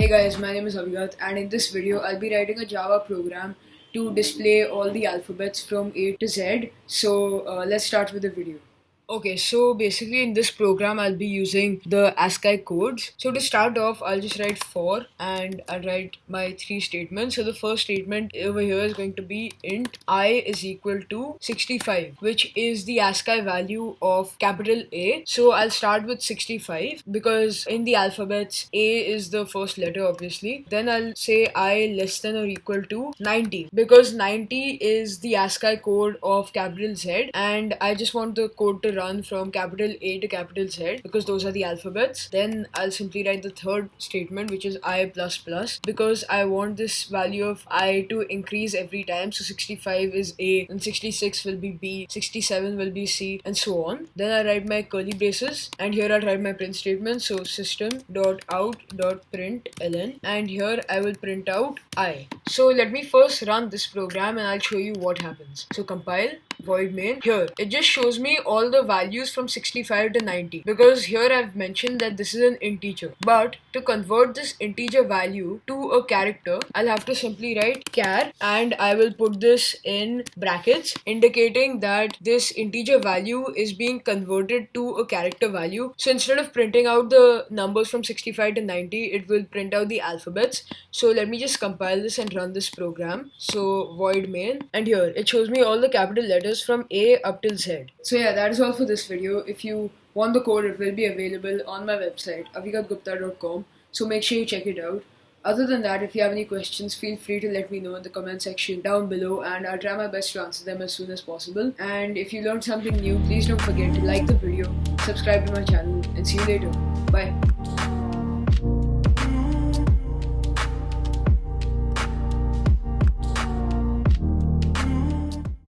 Hey guys, my name is Avigat and in this video I'll be writing a Java program to display all the alphabets from A to Z. So let's start with the video. Okay, so basically in this program I'll be using the ASCII codes. So to start off, I'll just write for and I'll write my three statements. So the first statement over here is going to be int I is equal to 65, which is the ASCII value of capital A. So I'll start with 65 because in the alphabets A is the first letter obviously. Then I'll say I less than or equal to 90 because 90 is the ASCII code of capital Z and I just want the code to run from capital A to capital Z because those are the alphabets. Then I'll simply write the third statement, which is I plus plus, because I want this value of I to increase every time. So 65 is A, and 66 will be B, 67 will be C, and so on. Then I write my curly braces, and here I'll write my print statement. So system.out.println, and here I will print out I. So let me first run this program and I'll show you what happens. So compile, void main. Here it just shows me all the values from 65 to 90 because here I've mentioned that this is an integer, but to convert this integer value to a character I'll have to simply write char and I will put this in brackets indicating that this integer value is being converted to a character value. So instead of printing out the numbers from 65 to 90, it will print out the alphabets. So let me just compile this and run this program. So void main, and here it shows me all the capital letters from A up till Z. So yeah, that is all for this video. If you want the code, it will be available on my website avigatgupta.com, so make sure you check it out. Other than that, if you have any questions, feel free to let me know in the comment section down below and I'll try my best to answer them as soon as possible. And if you learned something new, please don't forget to like the video, subscribe to my channel, and see you later. Bye.